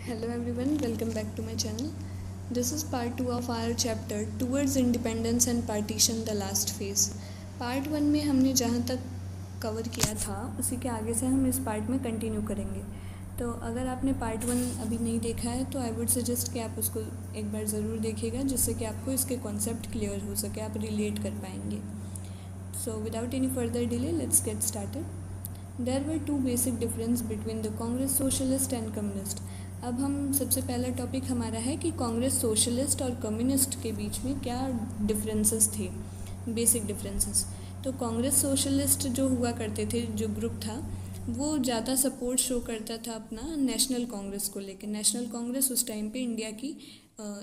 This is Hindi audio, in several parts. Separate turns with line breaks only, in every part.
Hello everyone, welcome back to my channel. This is part 2 of our chapter Towards Independence and Partition the Last Phase. Part 1 में हमने जहाँ तक कवर किया था उसी के आगे से हम इस पार्ट में कंटिन्यू करेंगे। तो अगर आपने पार्ट 1 अभी नहीं देखा है तो आई वुड सजेस्ट कि आप उसको एक बार ज़रूर देखिएगा, जिससे कि आपको इसके कॉन्सेप्ट क्लियर हो सके, आप रिलेट कर पाएंगे। So without any further delay let's get started. There were two basic difference between the Congress socialist and communist. अब हम सबसे पहला टॉपिक हमारा है कि कांग्रेस सोशलिस्ट और कम्युनिस्ट के बीच में क्या डिफरेंसेस थे, बेसिक डिफरेंसेस। तो कांग्रेस सोशलिस्ट जो हुआ करते थे, जो ग्रुप था, वो ज़्यादा सपोर्ट शो करता था अपना नेशनल कांग्रेस को लेकर। नेशनल कांग्रेस उस टाइम पे इंडिया की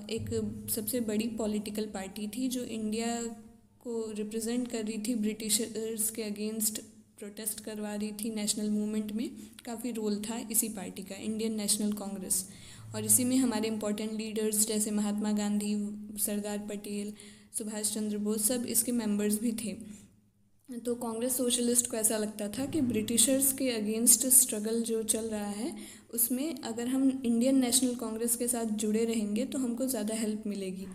एक सबसे बड़ी पॉलिटिकल पार्टी थी जो इंडिया को रिप्रेजेंट कर रही थी, ब्रिटिशर्स के अगेंस्ट प्रोटेस्ट करवा रही थी। नेशनल मूवमेंट में काफ़ी रोल था इसी पार्टी का, इंडियन नेशनल कांग्रेस। और इसी में हमारे इम्पोर्टेंट लीडर्स जैसे महात्मा गांधी, सरदार पटेल, सुभाष चंद्र बोस, सब इसके मेंबर्स भी थे। तो कांग्रेस सोशलिस्ट को ऐसा लगता था कि ब्रिटिशर्स के अगेंस्ट स्ट्रगल जो चल रहा है उसमें अगर हम इंडियन नेशनल कांग्रेस के साथ जुड़े रहेंगे तो हमको ज़्यादा हेल्प मिलेगी।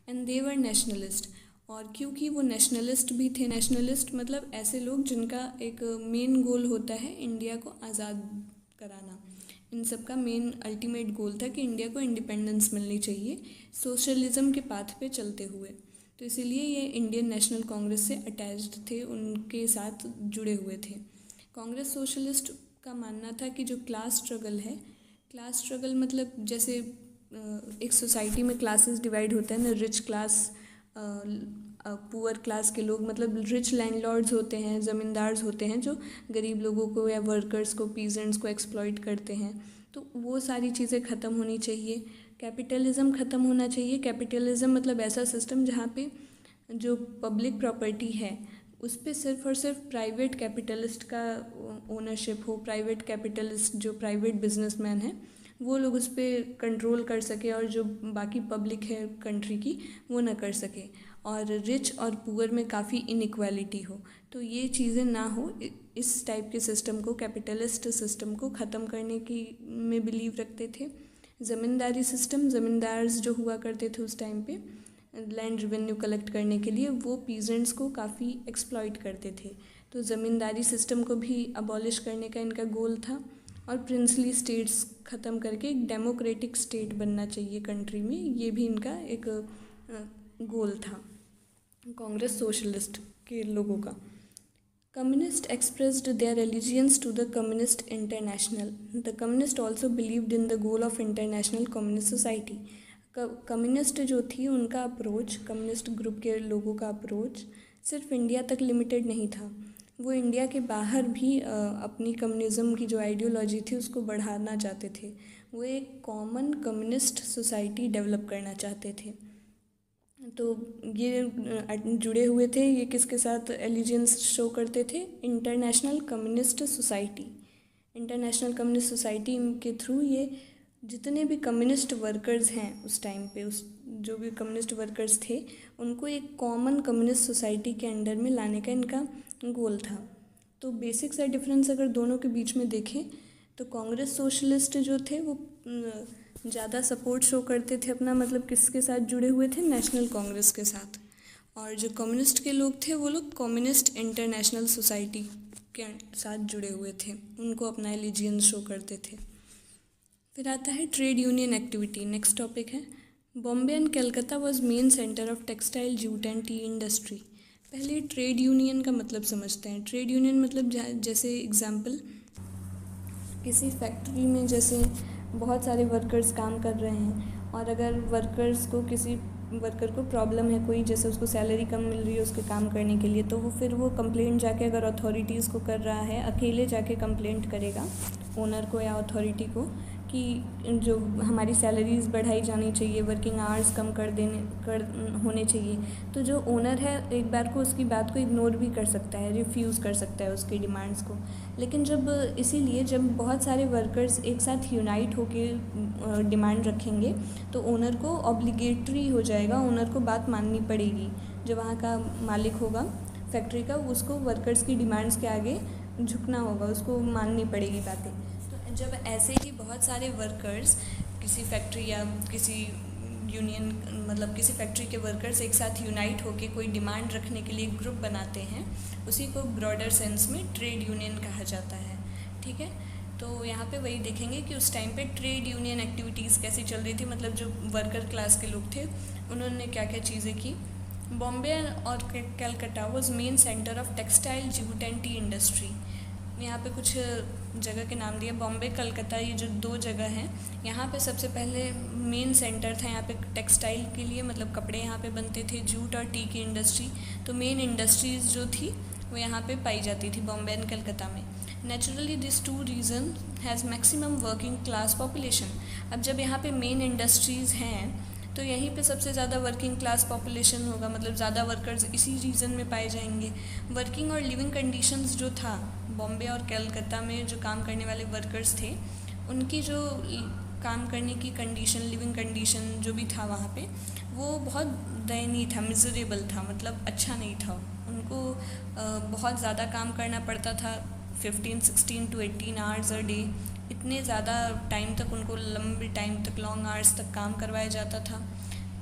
And they were nationalist. और क्योंकि वो नेशनलिस्ट भी थे, नेशनलिस्ट मतलब ऐसे लोग जिनका एक मेन गोल होता है इंडिया को आज़ाद कराना। इन सब का मेन अल्टीमेट गोल था कि इंडिया को इंडिपेंडेंस मिलनी चाहिए सोशलिज्म के पाथ पे चलते हुए। तो इसीलिए ये इंडियन नेशनल कांग्रेस से अटैच्ड थे, उनके साथ जुड़े हुए थे। कांग्रेस सोशलिस्ट का मानना था कि जो क्लास स्ट्रगल है, क्लास स्ट्रगल मतलब जैसे एक सोसाइटी में क्लासेस डिवाइड होते हैं ना, रिच क्लास, पुअर क्लास के लोग, मतलब रिच लैंडलॉर्ड्स होते हैं, ज़मींदार्स होते हैं जो गरीब लोगों को या वर्कर्स को, पीजेंट्स को एक्सप्लॉइट करते हैं। तो वो सारी चीज़ें ख़त्म होनी चाहिए। कैपिटलिज्म ख़त्म होना चाहिए। कैपिटलिज्म मतलब ऐसा सिस्टम जहाँ पे जो पब्लिक प्रॉपर्टी है उस पर सिर्फ और सिर्फ प्राइवेट कैपिटलिस्ट का ओनरशिप हो। प्राइवेट कैपिटलिस्ट जो प्राइवेट बिजनेसमैन है वो लोग उस पर कंट्रोल कर सके और जो बाकी पब्लिक है कंट्री की वो ना कर सके। और रिच और पुअर में काफ़ी इनइक्वालिटी हो। तो ये चीज़ें ना हो, इस टाइप के सिस्टम को, कैपिटलिस्ट सिस्टम को ख़त्म करने की में बिलीव रखते थे। ज़मींदारी सिस्टम, ज़मींदार्स जो हुआ करते थे उस टाइम पे लैंड रेवेन्यू कलेक्ट करने के लिए, वो पीजेंट्स को काफ़ी एक्सप्लॉइट करते थे। तो ज़मींदारी सिस्टम को भी अबॉलिश करने का इनका गोल था। और प्रिंसली स्टेट्स ख़त्म करके एक डेमोक्रेटिक स्टेट बनना चाहिए कंट्री में, ये भी इनका एक गोल था कांग्रेस सोशलिस्ट के लोगों का। Communist expressed their allegiance to the communist international. The communist also believed in the goal of international communist society. Communist जो थी उनका अप्रोच, कम्युनिस्ट ग्रुप के लोगों का अप्रोच सिर्फ इंडिया तक लिमिटेड नहीं था। वो इंडिया के बाहर भी अपनी कम्युनिज़्म की जो आइडियोलॉजी थी उसको बढ़ाना चाहते थे। वो एक कॉमन कम्युनिस्ट सोसाइटी डेवलप करना चाहते थे। तो ये जुड़े हुए थे, ये किसके साथ एलिजेंस शो करते थे? International communist society. International communist society के थ्रू ये जितने भी कम्युनिस्ट वर्कर्स हैं उस टाइम पे, उस जो भी कम्युनिस्ट वर्कर्स थे उनको एक कॉमन कम्युनिस्ट सोसाइटी के अंडर में लाने का इनका गोल था। तो बेसिक सा डिफरेंस अगर दोनों के बीच में देखें तो कांग्रेस सोशलिस्ट जो थे वो ज़्यादा सपोर्ट शो करते थे अपना, मतलब किसके साथ जुड़े हुए थे? नेशनल कांग्रेस के साथ। और जो कम्युनिस्ट के लोग थे वो लोग कम्युनिस्ट इंटरनेशनल सोसाइटी के साथ जुड़े हुए थे, उनको अपना एलिजियंस शो करते थे। फिर आता है trade union activity. Next topic है Bombay and Calcutta was main centre of textile, jute and tea industry. पहले ट्रेड यूनियन का मतलब समझते हैं। ट्रेड यूनियन मतलब जैसे एग्जांपल, किसी फैक्ट्री में जैसे बहुत सारे वर्कर्स काम कर रहे हैं और अगर वर्कर्स को, किसी वर्कर को प्रॉब्लम है कोई, जैसे उसको सैलरी कम मिल रही है उसके काम करने के लिए, तो वो फिर वो कंप्लेंट जाके अगर अथॉरिटीज़ को कर रहा है, अकेले जाके कंप्लेंट करेगा ओनर को या अथॉरिटी को कि जो हमारी सैलरीज़ बढ़ाई जानी चाहिए, वर्किंग आवर्स कम कर होने चाहिए। तो जो ओनर है एक बार को उसकी बात को इग्नोर भी कर सकता है, रिफ्यूज़ कर सकता है उसकी डिमांड्स को। लेकिन इसीलिए जब बहुत सारे वर्कर्स एक साथ यूनाइट होके डिमांड रखेंगे तो ओनर को ऑब्लिगेटरी हो जाएगा, ओनर को बात माननी पड़ेगी। जो वहाँ का मालिक होगा फैक्ट्री का, उसको वर्कर्स की डिमांड्स के आगे झुकना होगा, उसको माननी पड़ेगी बातें। तो जब ऐसे ही बहुत सारे वर्कर्स किसी फैक्ट्री या किसी यूनियन मतलब किसी फैक्ट्री के वर्कर्स एक साथ यूनाइट होकर कोई डिमांड रखने के लिए ग्रुप बनाते हैं, उसी को ब्रॉडर सेंस में ट्रेड यूनियन कहा जाता है। ठीक है, तो यहाँ पे वही देखेंगे कि उस टाइम पे ट्रेड यूनियन एक्टिविटीज़ कैसी चल रही थी, मतलब जो वर्कर क्लास के लोग थे उन्होंने क्या क्या चीज़ें की। बॉम्बे और Calcutta was main centre of textile, jute and tea industry. यहाँ पे कुछ जगह के नाम दिए, बॉम्बे कलकत्ता, ये जो दो जगह हैं, यहाँ पे सबसे पहले मेन सेंटर था यहाँ पे टेक्सटाइल के लिए, मतलब कपड़े यहाँ पे बनते थे, जूट और टी की इंडस्ट्री। तो मेन इंडस्ट्रीज़ जो थी वो यहाँ पे पाई जाती थी बॉम्बे एंड कलकत्ता में। Naturally this two region has maximum working class population. अब जब यहाँ पे मेन इंडस्ट्रीज़ हैं तो यहीं पे सबसे ज़्यादा वर्किंग क्लास पॉपुलेशन होगा, मतलब ज़्यादा वर्कर्स इसी रीजन में पाए जाएंगे। वर्किंग और लिविंग कंडीशंस जो था बॉम्बे और कलकत्ता में, जो काम करने वाले वर्कर्स थे उनकी जो काम करने की कंडीशन, लिविंग कंडीशन जो भी था वहाँ पे, वो बहुत दयनीय था, मिजरेबल था, मतलब अच्छा नहीं था। उनको बहुत ज़्यादा काम करना पड़ता था, 16 to 18 आवर्स अ डे, इतने ज़्यादा टाइम तक उनको, लंबे टाइम तक, लॉन्ग आवर्स तक काम करवाया जाता था।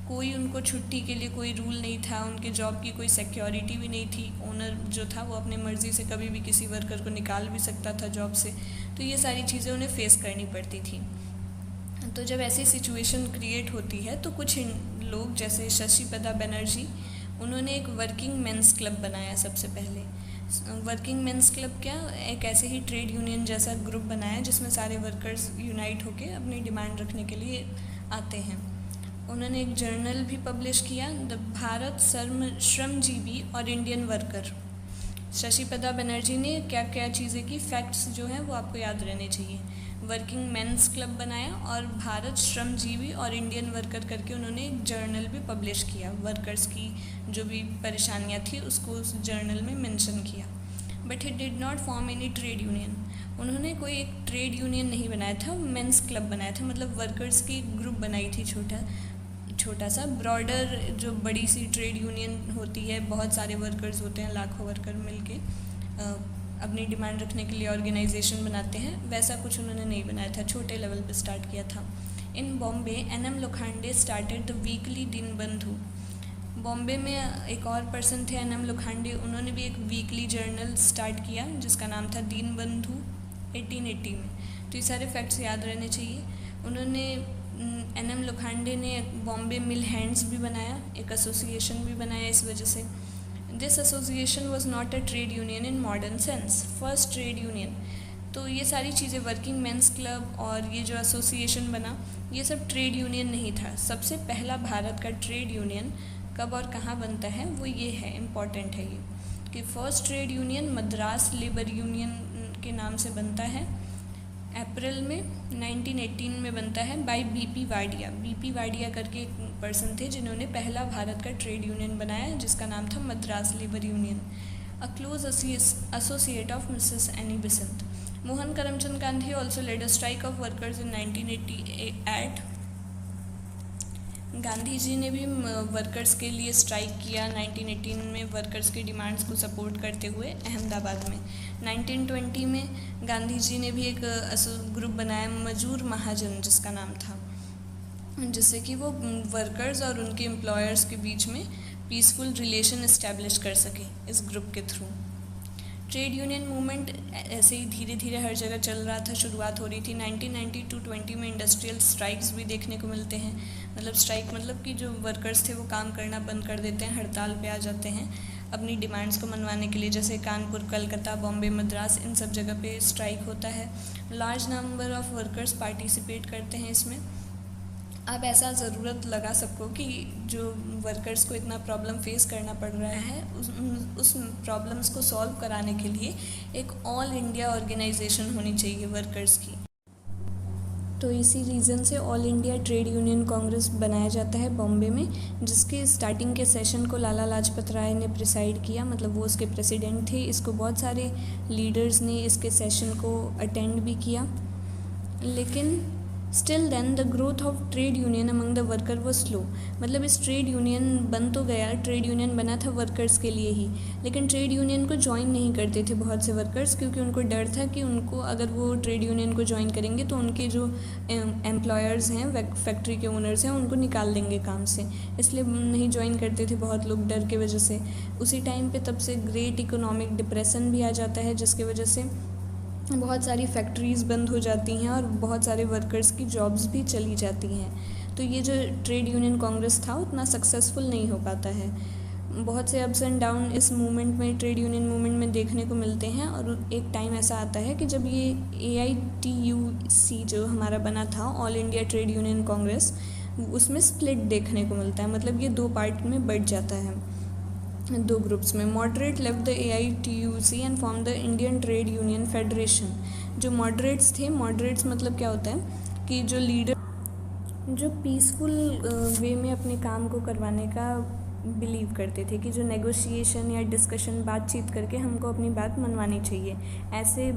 कोई उनको छुट्टी के लिए कोई रूल नहीं था, उनके जॉब की कोई सिक्योरिटी भी नहीं थी। ओनर जो था वो अपने मर्ज़ी से कभी भी किसी वर्कर को निकाल भी सकता था जॉब से। तो ये सारी चीज़ें उन्हें फेस करनी पड़ती थी। तो जब ऐसी सिचुएशन क्रिएट होती है तो कुछ लोग जैसे शशि प्रताप बनर्जी, उन्होंने एक वर्किंग मेंस क्लब बनाया सबसे पहले। वर्किंग मेंस क्लब क्या, एक ऐसे ही ट्रेड यूनियन जैसा ग्रुप बनाया जिसमें सारे वर्कर्स यूनाइट होकर अपनी डिमांड रखने के लिए आते हैं। उन्होंने एक जर्नल भी पब्लिश किया, द भारत श्रमजीवी और इंडियन वर्कर। शशि प्रताप बनर्जी ने क्या क्या चीज़ें की, फैक्ट्स जो हैं वो आपको याद रहने चाहिए। वर्किंग मेंस क्लब बनाया और भारत श्रमजीवी और इंडियन वर्कर करके उन्होंने एक जर्नल भी पब्लिश किया। वर्कर्स की जो भी परेशानियां थी उसको उस जर्नल में मेंशन किया। But he did not form any trade union. उन्होंने कोई एक ट्रेड यूनियन नहीं बनाया था, मेंस क्लब बनाया था, मतलब वर्कर्स की ग्रुप बनाई थी छोटा सा। ब्रॉडर जो बड़ी सी ट्रेड यूनियन होती है, बहुत सारे वर्कर्स होते हैं, लाखों वर्कर मिलके अपनी डिमांड रखने के लिए ऑर्गेनाइजेशन बनाते हैं, वैसा कुछ उन्होंने नहीं बनाया था, छोटे लेवल पे स्टार्ट किया था। In Bombay NM Lokhande started the weekly Dinbandhu. Bombay में एक और पर्सन थे NM लोखंडे, उन्होंने भी एक वीकली जर्नल स्टार्ट किया जिसका नाम था दीनबंधु 1880 में। तो ये सारे फैक्ट्स याद रहने चाहिए। उन्होंने NM लोखंडे ने बॉम्बे मिल हैंड्स भी बनाया, एक एसोसिएशन भी बनाया इस वजह से। This association was not a trade union in modern sense, first trade union. तो ये सारी चीज़ें, वर्किंग मेंस क्लब और ये जो एसोसिएशन बना, ये सब ट्रेड यूनियन नहीं था। सबसे पहला भारत का ट्रेड यूनियन कब और कहाँ बनता है वो ये है, इम्पॉर्टेंट है ये, कि first trade union Madras labour union के नाम से बनता है, अप्रैल में 1918 में बनता है, by BP Wadia. BP Wadia करके एक पर्सन थे जिन्होंने पहला भारत का ट्रेड यूनियन बनाया जिसका नाम था Madras labour union. A close associate of Mrs Annie Besant. Mohan Karamchand Gandhi also led a strike of workers in 1988। Gandhi ji ने भी वर्कर्स के लिए स्ट्राइक किया 1918 में, वर्कर्स की डिमांड्स को सपोर्ट करते हुए अहमदाबाद में। 1920 में गांधी जी ने भी एक ग्रुप बनाया, मजूर महाजन जिसका नाम था, जिससे कि वो वर्कर्स और उनके एम्प्लॉयर्स के बीच में पीसफुल रिलेशन इस्टेब्लिश कर सके इस ग्रुप के थ्रू। ट्रेड यूनियन मूवमेंट ऐसे ही धीरे धीरे हर जगह चल रहा था, शुरुआत हो रही थी। 1919-20 में इंडस्ट्रियल स्ट्राइक्स भी देखने को मिलते हैं। मतलब स्ट्राइक मतलब कि जो वर्कर्स थे वो काम करना बंद कर देते हैं, हड़ताल पे आ जाते हैं अपनी डिमांड्स को मनवाने के लिए। जैसे कानपुर, कलकत्ता, बॉम्बे, मद्रास, इन सब जगह पे स्ट्राइक होता है। Large number of workers participate करते हैं इसमें। अब ऐसा ज़रूरत लगा सबको कि जो वर्कर्स को इतना प्रॉब्लम फेस करना पड़ रहा है, उस प्रॉब्लम्स को सॉल्व कराने के लिए एक ऑल इंडिया ऑर्गेनाइजेशन होनी चाहिए वर्कर्स की। तो इसी रीज़न से all India trade union Congress बनाया जाता है बॉम्बे में, जिसके स्टार्टिंग के सेशन को लाला लाजपत राय ने प्रिसाइड किया, मतलब वो उसके प्रेसिडेंट थे। इसको बहुत सारे लीडर्स ने इसके सेशन को अटेंड भी किया, लेकिन still then the growth of trade union among the worker was slow. मतलब इस ट्रेड यूनियन बन तो गया, ट्रेड यूनियन बना था वर्कर्स के लिए ही, लेकिन ट्रेड यूनियन को ज्वाइन नहीं करते थे बहुत से वर्कर्स, क्योंकि उनको डर था कि उनको अगर वो ट्रेड यूनियन को ज्वाइन करेंगे तो उनके जो एम्प्लॉयर्स हैं, फैक्ट्री के ओनर्स हैं, उनको निकाल देंगे काम से, इसलिए नहीं ज्वाइन करते थे बहुत लोग डर के वजह से। उसी टाइम पे तब से ग्रेट इकोनॉमिक डिप्रेशन भी आ जाता है, जिसकी वजह से बहुत सारी फैक्ट्रीज़ बंद हो जाती हैं और बहुत सारे वर्कर्स की जॉब्स भी चली जाती हैं। तो ये जो ट्रेड यूनियन कांग्रेस था उतना सक्सेसफुल नहीं हो पाता है। बहुत से अप्स एंड डाउन इस मूवमेंट में, ट्रेड यूनियन मूवमेंट में देखने को मिलते हैं, और एक टाइम ऐसा आता है कि जब ये AITUC जो हमारा बना था, all India trade union Congress, उसमें स्प्लिट देखने को मिलता है। मतलब ये 2 पार्ट में बढ़ जाता है, 2 ग्रुप्स में। Moderate left the AITUC and form the Indian trade union federation. जो मॉडरेट्स थे, मॉडरेट्स मतलब क्या होता है कि जो लीडर जो पीसफुल वे में अपने काम को करवाने का बिलीव करते थे, कि जो नेगोशिएशन या डिस्कशन, बातचीत करके हमको अपनी बात मनवानी चाहिए, ऐसे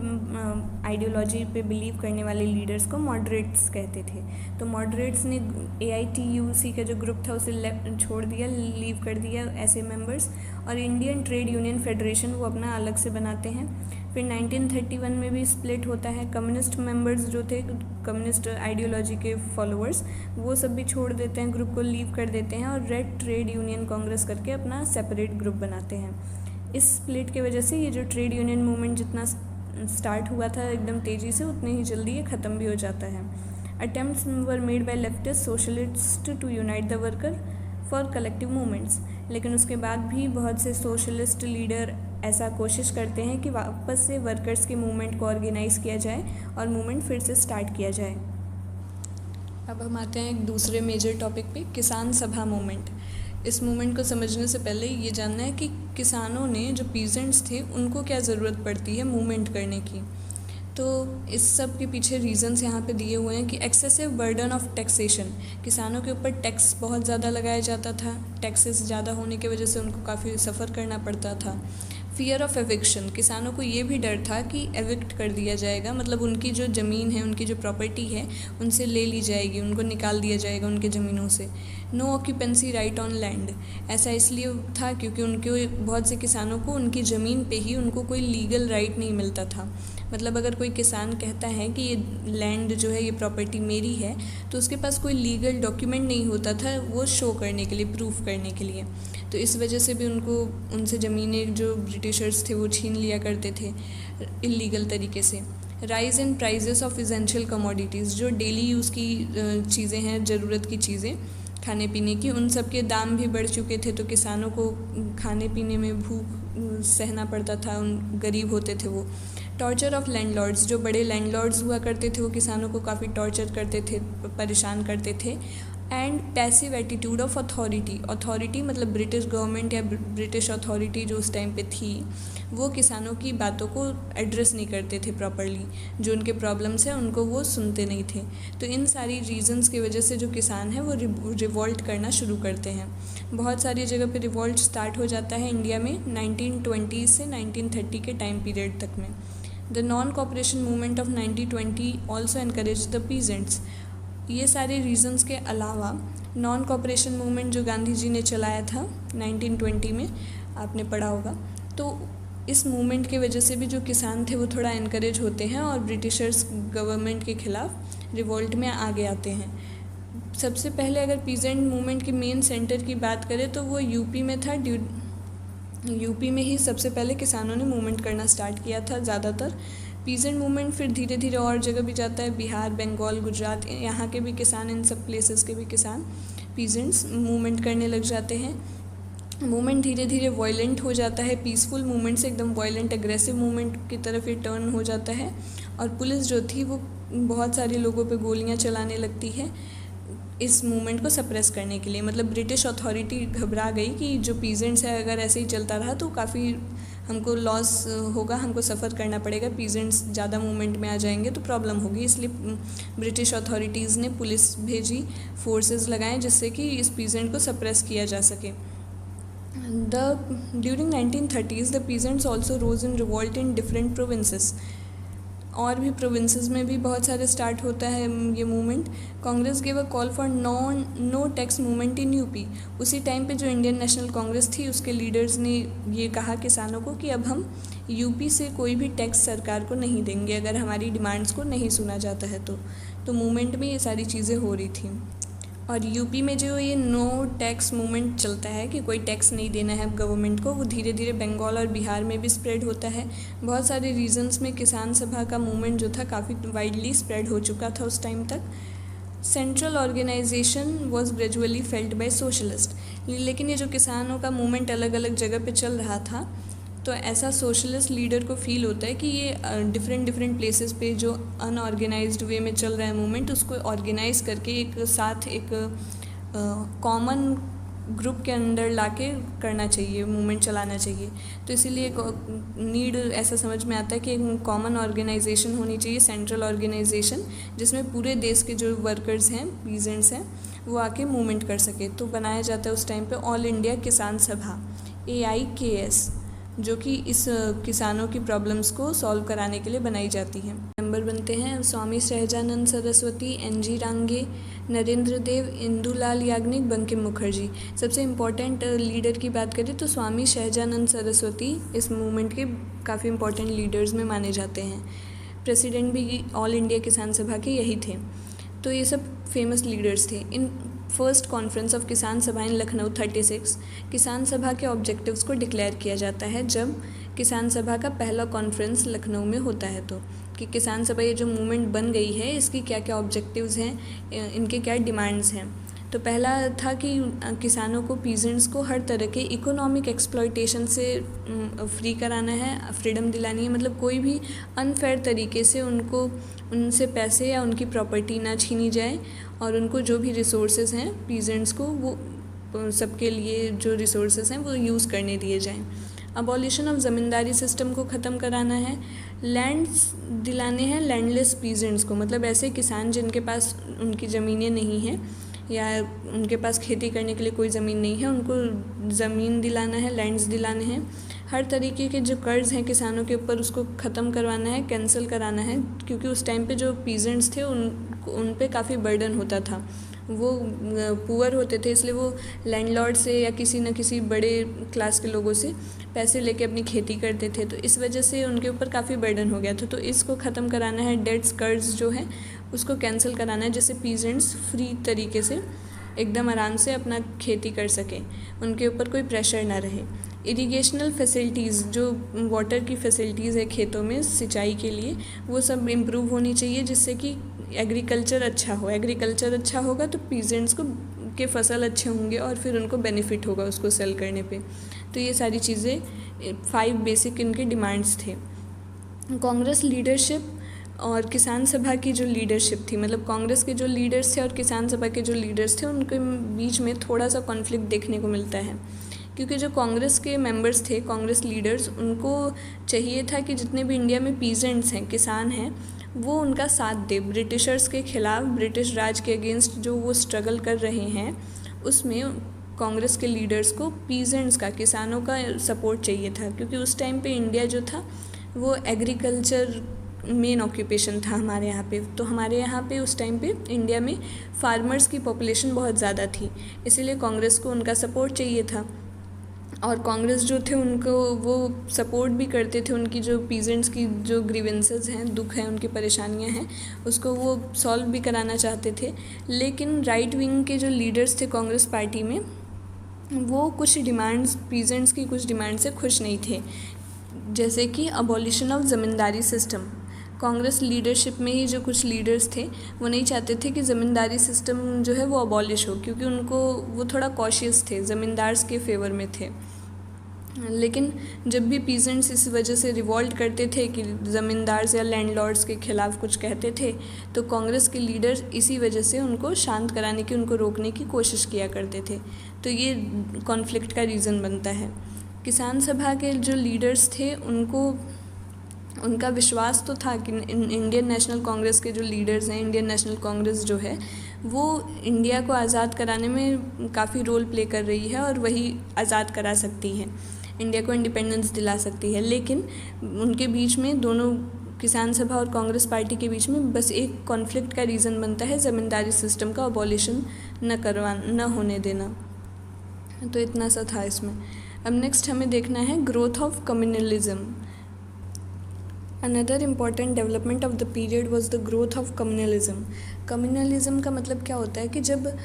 आइडियोलॉजी पे बिलीव करने वाले लीडर्स को मॉडरेट्स कहते थे। तो मॉडरेट्स ने AITUC का जो ग्रुप था उसे छोड़ दिया, लीव कर दिया ऐसे मेंबर्स, और इंडियन ट्रेड यूनियन फेडरेशन वो अपना अलग से बनाते हैं। फिर 1931 में भी स्प्लिट होता है। कम्युनिस्ट मेंबर्स जो थे, कम्युनिस्ट आइडियोलॉजी के फॉलोअर्स, वो सब भी छोड़ देते हैं, ग्रुप को लीव कर देते हैं, और रेड ट्रेड यूनियन कांग्रेस करके अपना सेपरेट ग्रुप बनाते हैं। इस स्प्लिट की वजह से ये जो ट्रेड यूनियन मूवमेंट जितना स्टार्ट हुआ था एकदम तेज़ी से, उतने ही जल्दी ये ख़त्म भी हो जाता है। Attempts were made by leftist socialist to unite the worker for collective movements. लेकिन उसके बाद भी बहुत से सोशलिस्ट लीडर ऐसा कोशिश करते हैं कि वापस से वर्कर्स के मूवमेंट को ऑर्गेनाइज़ किया जाए और मूवमेंट फिर से स्टार्ट किया जाए। अब हम आते हैं एक दूसरे मेजर टॉपिक पे, किसान सभा मूवमेंट। इस मूवमेंट को समझने से पहले ये जानना है कि किसानों ने, जो पीजेंट्स थे, उनको क्या ज़रूरत पड़ती है मूवमेंट करने की। तो इस सब के पीछे रीजंस यहाँ पे दिए हुए हैं कि एक्सेसिव बर्डन ऑफ टैक्सेशन, किसानों के ऊपर टैक्स बहुत ज़्यादा लगाया जाता था, टैक्सेस ज़्यादा होने की वजह से उनको काफ़ी सफ़र करना पड़ता था। फियर ऑफ एविक्शन, किसानों को ये भी डर था कि एविक्ट कर दिया जाएगा, मतलब उनकी जो ज़मीन है, उनकी जो प्रॉपर्टी है, उनसे ले ली जाएगी, उनको निकाल दिया जाएगा उनके ज़मीनों से। No occupancy right on land, ऐसा इसलिए था क्योंकि उनके बहुत से किसानों को उनकी ज़मीन पे ही उनको कोई लीगल राइट नहीं मिलता था। मतलब अगर कोई किसान कहता है कि ये लैंड जो है, ये प्रॉपर्टी मेरी है, तो उसके पास कोई लीगल डॉक्यूमेंट नहीं होता था वो शो करने के लिए, प्रूफ करने के लिए। तो इस वजह से भी उनसे ज़मीनें जो ब्रिटिशर्स थे वो छीन लिया करते थे इलीगल तरीके से। Rise in prices of essential commodities, जो डेली यूज़ की चीज़ें हैं, ज़रूरत की चीज़ें, खाने पीने की, उन सब के दाम भी बढ़ चुके थे, तो किसानों को खाने पीने में भूख सहना पड़ता था, गरीब होते थे वो। टॉर्चर ऑफ लैंडलॉर्ड्स, जो बड़े लैंडलॉर्ड्स हुआ करते थे वो किसानों को काफ़ी टॉर्चर करते थे, परेशान करते थे। And passive attitude of authority मतलब ब्रिटिश गवर्नमेंट या ब्रिटिश अथॉरिटी जो उस टाइम पे थी, वो किसानों की बातों को एड्रेस नहीं करते थे प्रॉपरली, जो उनके प्रॉब्लम्स हैं उनको वो सुनते नहीं थे। तो इन सारी रीजंस की वजह से जो किसान है वो रिवॉल्ट करना शुरू करते हैं। बहुत सारी जगह पे रिवॉल्ट स्टार्ट हो जाता है इंडिया में 1920 से 1930 के टाइम पीरियड तक में। The non cooperation movement of 1920 also encourage the peasants. ये सारे रीजंस के अलावा नॉन कॉपरेशन मूवमेंट जो गांधी जी ने चलाया था 1920 में, आपने पढ़ा होगा, तो इस मूवमेंट की वजह से भी जो किसान थे वो थोड़ा इनकरेज होते हैं और ब्रिटिशर्स गवर्नमेंट के ख़िलाफ़ रिवॉल्ट में आगे आते हैं। सबसे पहले अगर पीजेंट मूवमेंट के मेन सेंटर की बात करें तो वो यूपी में था। यूपी में ही सबसे पहले किसानों ने मूवमेंट करना स्टार्ट किया था ज़्यादातर। पीजेंट मूवमेंट फिर धीरे धीरे और जगह भी जाता है, बिहार, बंगाल, गुजरात, यहाँ के भी किसान, इन सब प्लेसेस के भी किसान पीजेंट्स मूवमेंट करने लग जाते हैं। मूवमेंट धीरे धीरे वायलेंट हो जाता है, पीसफुल मूवमेंट से एकदम वायलेंट एग्रेसिव मूवमेंट की तरफ ये टर्न हो जाता है, और पुलिस जो थी वो बहुत सारे लोगों पे गोलियां चलाने लगती है इस मूवमेंट को सप्रेस करने के लिए। मतलब ब्रिटिश अथॉरिटी घबरा गई कि जो पीजेंट्स है अगर ऐसे ही चलता रहा तो काफ़ी हमको लॉस होगा, हमको सफ़र करना पड़ेगा, पीजेंट्स ज़्यादा मूवमेंट में आ जाएंगे तो प्रॉब्लम होगी। इसलिए ब्रिटिश अथॉरिटीज़ ने पुलिस भेजी, फोर्सेस लगाएं जिससे कि इस पीजेंट को सप्रेस किया जा सके। During 1930s, the peasants also rose in revolt in different provinces. और भी प्रोविंसेस में भी बहुत सारे स्टार्ट होता है ये movement. Congress give a call for no tax movement in UP. उसी टाइम पे जो इंडियन नेशनल कांग्रेस थी उसके लीडर्स ने ये कहा किसानों को कि अब हम यूपी से कोई भी टैक्स सरकार को नहीं देंगे अगर हमारी डिमांड्स को नहीं सुना जाता है तो मूवमेंट में ये सारी चीज़ें हो रही थी। और यूपी में जो ये नो टैक्स मूवमेंट चलता है कि कोई टैक्स नहीं देना है गवर्नमेंट को, वो धीरे धीरे बंगाल और बिहार में भी स्प्रेड होता है। बहुत सारे रीजन्स में किसान सभा का मूवमेंट जो था काफ़ी वाइडली स्प्रेड हो चुका था उस टाइम तक। Central organisation was gradually felt by socialist. लेकिन ये जो किसानों का मूवमेंट अलग अलग जगह पे चल रहा था तो ऐसा सोशलिस्ट लीडर को फील होता है कि ये डिफरेंट प्लेसेस पे जो अनऑर्गेनाइज्ड वे में चल रहा है मूवमेंट उसको ऑर्गेनाइज करके एक साथ एक कॉमन ग्रुप के अंदर लाके करना चाहिए, मूवमेंट चलाना चाहिए। तो इसीलिए नीड ऐसा समझ में आता है कि एक कॉमन ऑर्गेनाइजेशन होनी चाहिए, सेंट्रल ऑर्गेनाइजेशन, जिसमें पूरे देश के जो वर्कर्स हैं, पीजेंट्स हैं, वो आके मूवमेंट कर सके। तो बनाया जाता है उस टाइम पे ऑल इंडिया किसान सभा AIKS, जो कि इस किसानों की प्रॉब्लम्स को सॉल्व कराने के लिए बनाई जाती है। मेंबर बनते हैं स्वामी सहजानंद सरस्वती, NG रांगे, नरेंद्र देव, इंदुलाल याग्निक, बंकिम मुखर्जी। सबसे इम्पोर्टेंट लीडर की बात करें तो स्वामी सहजानंद सरस्वती इस मूवमेंट के काफ़ी इम्पोर्टेंट लीडर्स में माने जाते हैं। प्रेसिडेंट भी ऑल इंडिया किसान सभा के यही थे। तो ये सब फेमस लीडर्स थे। इन फर्स्ट कॉन्फ्रेंस ऑफ किसान सभा इन लखनऊ 36 किसान सभा के ऑब्जेक्टिव्स को डिक्लेयर किया जाता है जब किसान सभा का पहला कॉन्फ्रेंस लखनऊ में होता है। तो कि किसान सभा ये जो मूवमेंट बन गई है इसकी क्या क्या ऑब्जेक्टिव्स हैं, इनके क्या डिमांड्स हैं। तो पहला था कि किसानों को, पीजेंट्स को हर तरह के इकोनॉमिक एक्सप्लॉयटेशन से फ्री कराना है, फ्रीडम दिलानी है। मतलब कोई भी अनफेयर तरीके से उनसे पैसे या उनकी प्रॉपर्टी ना छीनी जाए और उनको जो भी रिसोर्सेज हैं पीजेंट्स को, वो सबके लिए जो रिसोर्सेज हैं वो यूज़ करने दिए जाएं। अबॉलिशन ऑफ ज़मींदारी सिस्टम को ख़त्म कराना है। लैंड्स दिलाने हैं लैंडलेस पीजेंट्स को, मतलब ऐसे किसान जिनके पास उनकी ज़मीनें नहीं हैं या उनके पास खेती करने के लिए कोई ज़मीन नहीं है, उनको ज़मीन दिलाना है, लैंड्स दिलाने हैं। हर तरीके के जो कर्ज़ हैं किसानों के ऊपर उसको ख़त्म करवाना है, कैंसिल कराना है, क्योंकि उस टाइम पे जो पीजेंट्स थे उन पे काफ़ी बर्डन होता था। वो पुअर होते थे, इसलिए वो लैंडलॉर्ड से या किसी न किसी बड़े क्लास के लोगों से पैसे लेके अपनी खेती करते थे। तो इस वजह से उनके ऊपर काफ़ी बर्डन हो गया था। तो इसको ख़त्म कराना है। डेट्स, कर्ज जो है उसको कैंसिल कराना है, जिससे पीजेंट्स फ्री तरीके से एकदम आराम से अपना खेती कर सकें, उनके ऊपर कोई प्रेशर ना रहे। इरिगेशनल फैसिलिटीज़, जो वाटर की फैसिलिटीज़ है खेतों में सिंचाई के लिए, वो सब इम्प्रूव होनी चाहिए, जिससे कि एग्रीकल्चर अच्छा हो। एग्रीकल्चर अच्छा होगा तो पीजेंट्स को के फसल अच्छे होंगे और फिर उनको बेनिफिट होगा उसको सेल करने पे। तो ये सारी चीज़ें 5 बेसिक इनके डिमांड्स थे। कांग्रेस लीडरशिप और किसान सभा की जो लीडरशिप थी, मतलब कांग्रेस के जो लीडर्स थे और किसान सभा के जो लीडर्स थे, उनके बीच में थोड़ा सा कॉन्फ्लिक्ट देखने को मिलता है। क्योंकि जो कांग्रेस के मेंबर्स थे, कांग्रेस लीडर्स, उनको चाहिए था कि जितने भी इंडिया में पीजेंट्स हैं, किसान हैं, वो उनका साथ दे। ब्रिटिशर्स के ख़िलाफ़, ब्रिटिश राज के अगेंस्ट जो वो स्ट्रगल कर रहे हैं, उसमें कांग्रेस के लीडर्स को पीजेंट्स का, किसानों का सपोर्ट चाहिए था। क्योंकि उस टाइम पे इंडिया जो था वो एग्रीकल्चर मेन ऑक्यूपेशन था हमारे यहाँ पे। तो हमारे यहाँ पे उस टाइम पे इंडिया में फार्मर्स की पॉपुलेशन बहुत ज़्यादा थी, इसीलिए कांग्रेस को उनका सपोर्ट चाहिए था। और कांग्रेस जो थे उनको वो सपोर्ट भी करते थे, उनकी जो पीजेंट्स की जो ग्रीवेंसेस हैं, दुख हैं, उनकी परेशानियां हैं, उसको वो सॉल्व भी कराना चाहते थे। लेकिन राइट विंग के जो लीडर्स थे कांग्रेस पार्टी में, वो कुछ डिमांड्स, पीजेंट्स की कुछ डिमांड से खुश नहीं थे, जैसे कि abolition of ज़मींदारी system. Congress leadership में ही जो कुछ लीडर्स थे वो नहीं चाहते थे कि ज़मींदारी सिस्टम जो है वो अबॉलिश हो, क्योंकि वो थोड़ा कॉशियस थे, ज़मींदार्स के फेवर में थे। लेकिन जब भी पीजेंट्स इस वजह से रिवॉल्ट करते थे कि ज़मींदार्स या लैंडलॉर्ड्स के ख़िलाफ़ कुछ कहते थे, तो कांग्रेस के लीडर इसी वजह से उनको शांत कराने की, उनको रोकने की कोशिश किया करते थे। तो ये कॉन्फ्लिक्ट का रीज़न बनता है। किसान सभा के जो लीडर्स थे उनका विश्वास तो था कि इंडियन नेशनल कांग्रेस के जो लीडर्स हैं, इंडियन नेशनल कांग्रेस जो है वो इंडिया को आज़ाद कराने में काफ़ी रोल प्ले कर रही है और वही आज़ाद करा सकती है, इंडिया को इंडिपेंडेंस दिला सकती है। लेकिन उनके बीच में दोनों किसान सभा और कांग्रेस पार्टी के बीच में बस एक कॉन्फ्लिक्ट का रीज़न बनता है ज़मींदारी सिस्टम का अबॉलिशन न होने देना। तो इतना सा था इसमें। अब नेक्स्ट हमें देखना है growth of communalism. Another important development of the period was the growth of communalism. Communalism का मतलब क्या होता है कि जब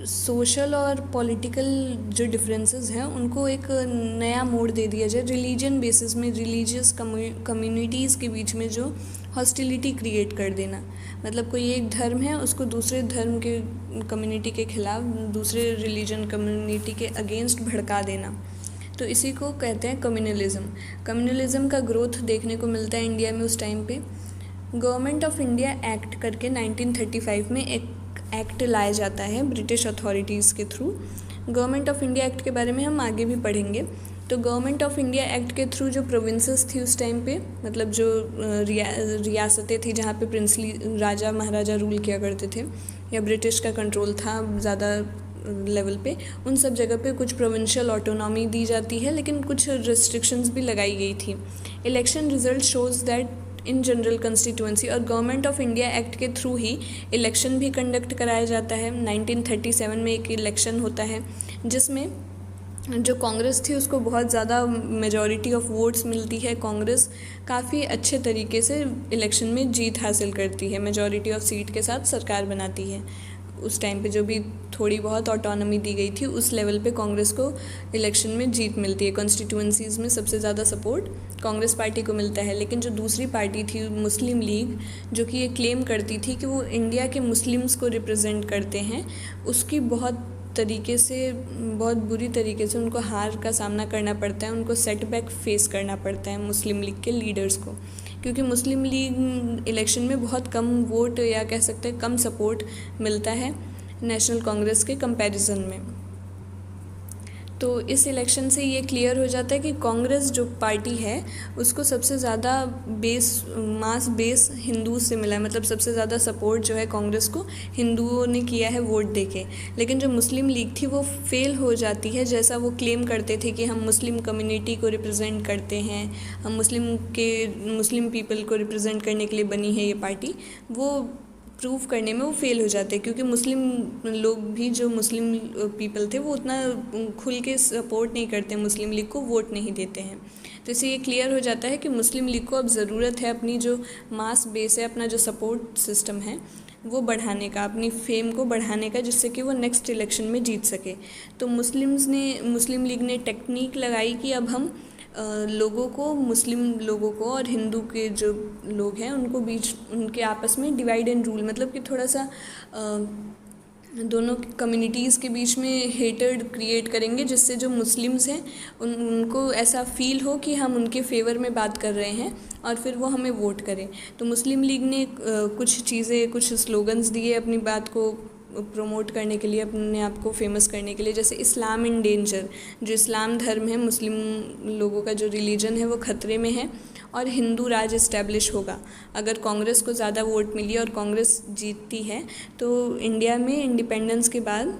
सोशल और पॉलिटिकल जो डिफरेंसेस हैं उनको एक नया मोड़ दे दिया जाए, रिलीजन बेसिस में रिलीजियस कम्युनिटीज़ के बीच में जो हॉस्टिलिटी क्रिएट कर देना, मतलब कोई एक धर्म है उसको दूसरे धर्म के कम्युनिटी के खिलाफ, दूसरे रिलीजन कम्युनिटी के अगेंस्ट भड़का देना, तो इसी को कहते हैं कम्युनलिज्म। कम्युनलिज्म का ग्रोथ देखने को मिलता है इंडिया में उस टाइम पे। गवर्नमेंट ऑफ इंडिया एक्ट करके 1935 में एक एक्ट लाया जाता है ब्रिटिश अथॉरिटीज़ के through. Government of India act के बारे में हम आगे भी पढ़ेंगे। तो गवर्नमेंट ऑफ इंडिया एक्ट के थ्रू जो प्रोविंसेस थी उस टाइम पे, मतलब जो रियासतें थी जहाँ पे प्रिंसली राजा महाराजा रूल किया करते थे या ब्रिटिश का कंट्रोल था ज़्यादा लेवल पे, उन सब जगह पे कुछ प्रोविंशियल ऑटोनॉमी दी जाती है, लेकिन कुछ रिस्ट्रिक्शंस भी लगाई गई थी। Election result shows that in general constituency, और गवर्नमेंट ऑफ इंडिया एक्ट के थ्रू ही इलेक्शन भी कंडक्ट कराया जाता है। 1937 में एक इलेक्शन होता है जिसमें जो कांग्रेस थी उसको बहुत ज़्यादा मेजॉरिटी ऑफ वोट्स मिलती है। कांग्रेस काफ़ी अच्छे तरीके से इलेक्शन में जीत हासिल करती है, मेजॉरिटी ऑफ सीट के साथ सरकार बनाती है। उस टाइम पे जो भी थोड़ी बहुत ऑटोनॉमी दी गई थी उस लेवल पे कांग्रेस को इलेक्शन में जीत मिलती है। कॉन्स्टिट्यूंसीज़ में सबसे ज़्यादा सपोर्ट कांग्रेस पार्टी को मिलता है। लेकिन जो दूसरी पार्टी थी मुस्लिम लीग, जो कि ये क्लेम करती थी कि वो इंडिया के मुस्लिम्स को रिप्रेजेंट करते हैं, उसकी बहुत बुरी तरीके से उनको हार का सामना करना पड़ता है, उनको सेटबैक फेस करना पड़ता है मुस्लिम लीग के लीडर्स को, क्योंकि मुस्लिम लीग इलेक्शन में बहुत कम वोट या कह सकते हैं कम सपोर्ट मिलता है नेशनल कांग्रेस के कंपैरिजन में। तो इस इलेक्शन से ये क्लियर हो जाता है कि कांग्रेस जो पार्टी है उसको सबसे ज़्यादा मास बेस हिंदू से मिला है, मतलब सबसे ज़्यादा सपोर्ट जो है कांग्रेस को हिंदुओं ने किया है वोट देके। लेकिन जो मुस्लिम लीग थी वो फेल हो जाती है, जैसा वो क्लेम करते थे कि हम मुस्लिम कम्युनिटी को रिप्रेजेंट करते हैं, हम मुस्लिम पीपल को रिप्रेजेंट करने के लिए बनी है ये पार्टी, वो प्रूव करने में वो फेल हो जाते हैं, क्योंकि मुस्लिम लोग भी, जो मुस्लिम पीपल थे, वो उतना खुल के सपोर्ट नहीं करते मुस्लिम लीग को, वोट नहीं देते हैं। तो इससे ये क्लियर हो जाता है कि मुस्लिम लीग को अब ज़रूरत है अपनी जो मास बेस है, अपना जो सपोर्ट सिस्टम है वो बढ़ाने का, अपनी फेम को बढ़ाने का, जिससे कि वो नेक्स्ट इलेक्शन में जीत सके। तो मुस्लिम लीग ने टेक्निक लगाई कि अब हम मुस्लिम लोगों को और हिंदू के जो लोग हैं उनके आपस में डिवाइड एंड रूल, मतलब कि थोड़ा सा दोनों कम्युनिटीज़ के बीच में हेटर्ड क्रिएट करेंगे, जिससे जो मुस्लिम्स हैं उनको ऐसा फील हो कि हम उनके फेवर में बात कर रहे हैं और फिर वो हमें वोट करें। तो मुस्लिम लीग ने कुछ स्लोगन्स दिए अपनी बात को प्रमोट करने के लिए, अपने आप को फेमस करने के लिए, जैसे इस्लाम इन डेंजर, जो इस्लाम धर्म है, मुस्लिम लोगों का जो रिलीजन है वो खतरे में है और हिंदू राज इस्टेब्लिश होगा। अगर कांग्रेस को ज़्यादा वोट मिली और कांग्रेस जीतती है तो इंडिया में इंडिपेंडेंस के बाद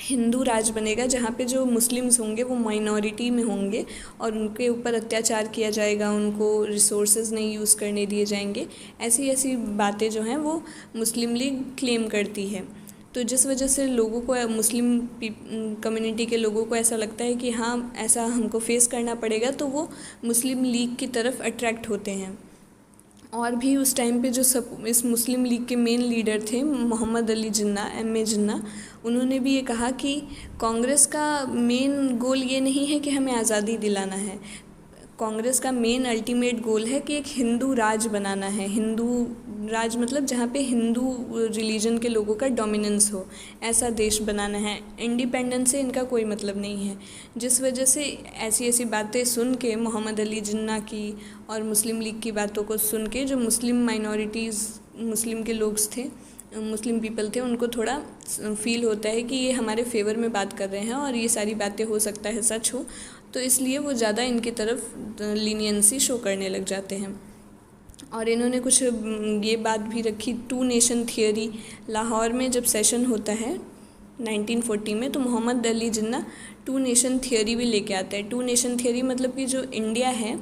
हिंदू राज बनेगा, जहाँ पे जो मुस्लिम्स होंगे वो माइनॉरिटी में होंगे और उनके ऊपर अत्याचार किया जाएगा, उनको रिसोर्सेज नहीं यूज़ करने दिए जाएंगे। ऐसी बातें जो हैं वो मुस्लिम लीग क्लेम करती है। तो जिस वजह से लोगों को, मुस्लिम कम्युनिटी के लोगों को ऐसा लगता है कि हाँ ऐसा हमको फेस करना पड़ेगा, तो वो मुस्लिम लीग की तरफ अट्रैक्ट होते हैं। और भी उस टाइम पे जो इस मुस्लिम लीग के मेन लीडर थे मोहम्मद अली जिन्ना, M.A. जिन्ना, उन्होंने भी ये कहा कि कांग्रेस का मेन गोल ये नहीं है कि हमें आज़ादी दिलाना है, कांग्रेस का मेन अल्टीमेट गोल है कि एक हिंदू राज बनाना है। हिंदू राज मतलब जहाँ पे हिंदू रिलीजन के लोगों का डोमिनेंस हो, ऐसा देश बनाना है। इंडिपेंडेंस से इनका कोई मतलब नहीं है। जिस वजह से ऐसी बातें सुन के, मोहम्मद अली जिन्ना की और मुस्लिम लीग की बातों को सुन के, जो मुस्लिम माइनॉरिटीज़, मुस्लिम के लोग थे, मुस्लिम पीपल थे, उनको थोड़ा फील होता है कि ये हमारे फेवर में बात कर रहे हैं और ये सारी बातें हो सकता है सच हो, तो इसलिए वो ज़्यादा इनकी तरफ लीनियंसी शो करने लग जाते हैं। और इन्होंने कुछ ये बात भी रखी, 2 नेशन थियरी। लाहौर में जब सेशन होता है 1940 में, तो मोहम्मद अली जिन्ना 2 नेशन थियरी भी लेके आता है। 2 नेशन थियरी मतलब कि जो इंडिया है,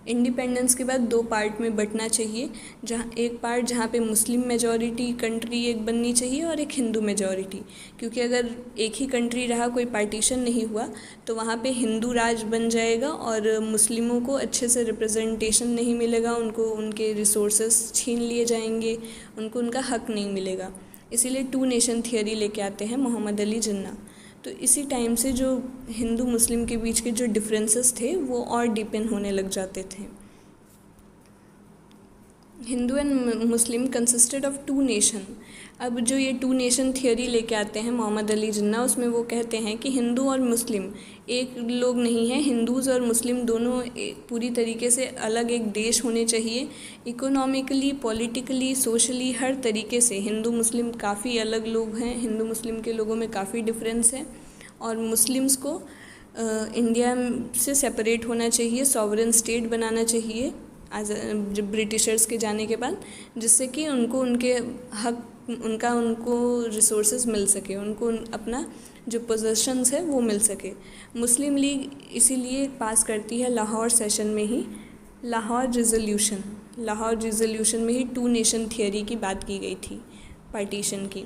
इंडिपेंडेंस के बाद 2 पार्ट में बंटना चाहिए, जहाँ एक पार्ट जहाँ पे मुस्लिम मेजॉरिटी कंट्री एक बननी चाहिए और एक हिंदू मेजॉरिटी, क्योंकि अगर एक ही कंट्री रहा, कोई पार्टीशन नहीं हुआ, तो वहाँ पे हिंदू राज बन जाएगा और मुस्लिमों को अच्छे से रिप्रेजेंटेशन नहीं मिलेगा, उनको उनके रिसोर्सेस छीन लिए जाएंगे, उनको उनका हक नहीं मिलेगा। इसीलिए 2 नेशन थियरी लेके आते हैं मोहम्मद अली जिन्ना। तो इसी टाइम से जो हिंदू मुस्लिम के बीच के जो डिफरेंसेस थे वो और डीपन होने लग जाते थे। Hindu and Muslim consisted of 2 nation. अब जो ये 2 नेशन थियोरी लेके आते हैं मोहम्मद अली जिन्ना, उसमें वो कहते हैं कि हिंदू और मुस्लिम एक लोग नहीं हैं, हिंदूज़ और मुस्लिम दोनों पूरी तरीके से अलग एक देश होने चाहिए। इकोनॉमिकली, पॉलिटिकली, सोशली, हर तरीके से हिंदू मुस्लिम काफ़ी अलग लोग हैं, हिंदू मुस्लिम के लोगों में काफ़ी डिफरेंस है, और मुस्लिम्स को इंडिया से सेपरेट होना चाहिए, सॉवरेन स्टेट बनाना चाहिए जब ब्रिटिशर्स के जाने के बाद, जिससे कि उनको उनके हक उनको रिसोर्सेज मिल सके, उनको अपना जो पोजेशंस है वो मिल सके। मुस्लिम लीग इसीलिए पास करती है लाहौर सेशन में ही लाहौर रिजोल्यूशन में ही 2 नेशन थियरी की बात की गई थी, पार्टीशन की।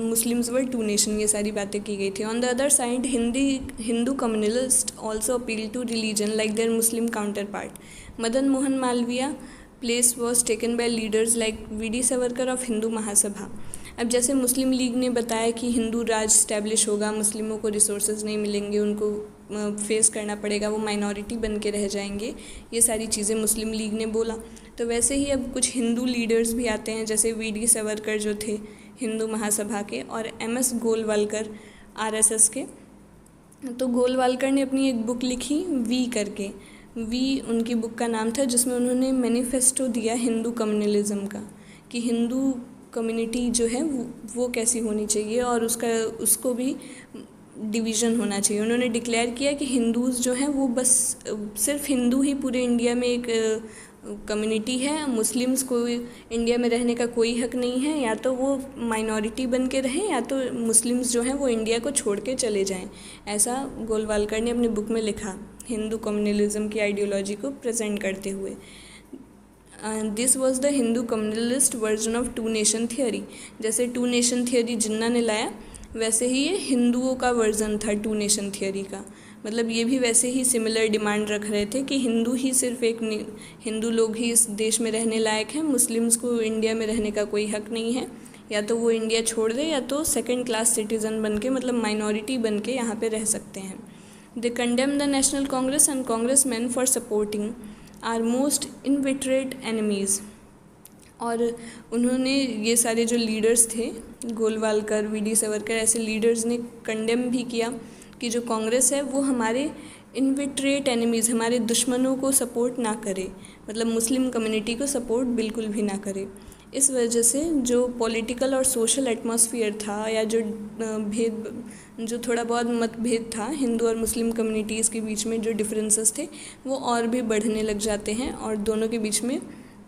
मुस्लिम्स वर 2 नेशन, ये सारी बातें की गई थी। On the other side Hindu communalist also appeal to religion like their Muslim counter part. Madan Mohan Malviya place was taken by leaders like V D. Savarkar of Hindu Mahasabha. अब जैसे मुस्लिम लीग ने बताया कि हिंदू राज स्टैब्लिश होगा, मुस्लिमों को रिसोर्सेज नहीं मिलेंगे, उनको फेस करना पड़ेगा, वो माइनॉरिटी बन के रह जाएंगे, ये सारी चीज़ें मुस्लिम लीग ने बोला। तो वैसे ही अब कुछ हिंदू लीडर्स भी आते हैं, जैसे वी.डी. सावरकर जो थे हिंदू महासभा के, और एम.एस. गोलवालकर आर.एस.एस. के। तो गोलवालकर ने अपनी एक बुक लिखी वी करके, वी उनकी बुक का नाम था, जिसमें उन्होंने मैनिफेस्टो दिया हिंदू कम्युनलिज्म का, कि हिंदू कम्युनिटी जो है वो कैसी होनी चाहिए और उसको भी डिवीज़न होना चाहिए। उन्होंने डिक्लेयर किया कि हिंदूज़ जो हैं वो बस सिर्फ हिंदू ही पूरे इंडिया में एक कम्युनिटी है, मुस्लिम्स को इंडिया में रहने का कोई हक नहीं है, या तो वो माइनॉरिटी बन के रहें या तो मुस्लिम्स जो हैं वो इंडिया को छोड़ के चले जाएं। ऐसा गोलवालकर ने अपनी बुक में लिखा, हिंदू कम्युनलिज्म की आइडियोलॉजी को प्रेजेंट करते हुए। This was the Hindu communalist version of 2 nation theory. जैसे 2 नेशन थियोरी जिन्ना ने लाया, वैसे ही ये हिंदुओं का वर्जन था 2 नेशन थियोरी का। मतलब ये भी वैसे ही सिमिलर डिमांड रख रहे थे कि हिंदू ही सिर्फ एक हिंदू लोग ही इस देश में रहने लायक हैं, मुस्लिम्स को इंडिया में रहने का कोई हक नहीं है, या तो वो इंडिया छोड़ दे या तो सेकंड क्लास सिटीज़न बन के, मतलब माइनॉरिटी बन के यहाँ पे रह सकते हैं। They condemn the national Congress and Congress man for supporting are most inveterate enemies. और उन्होंने ये सारे जो लीडर्स थे, गोलवालकर, वी.डी. सावरकर, ऐसे लीडर्स ने कंडेम भी किया कि जो कांग्रेस है वो हमारे इनविटरेट एनिमीज़, हमारे दुश्मनों को सपोर्ट ना करे, मतलब मुस्लिम कम्युनिटी को सपोर्ट बिल्कुल भी ना करे। इस वजह से जो पॉलिटिकल और सोशल एटमॉस्फेयर था, या जो थोड़ा बहुत मतभेद था हिंदू और मुस्लिम कम्युनिटीज़ के बीच में, जो डिफरेंसेस थे वो और भी बढ़ने लग जाते हैं, और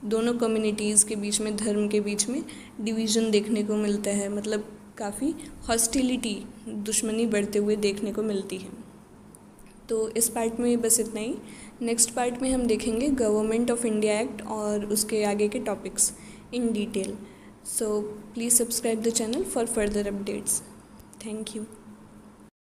दोनों कम्युनिटीज़ के बीच में, धर्म के बीच में डिवीज़न देखने को मिलता है, मतलब काफ़ी हॉस्टिलिटी, दुश्मनी बढ़ते हुए देखने को मिलती है। तो इस पार्ट में बस इतना ही। नेक्स्ट पार्ट में हम देखेंगे गवर्नमेंट ऑफ इंडिया एक्ट और उसके आगे के topics in detail. So please subscribe the channel for further updates. Thank you.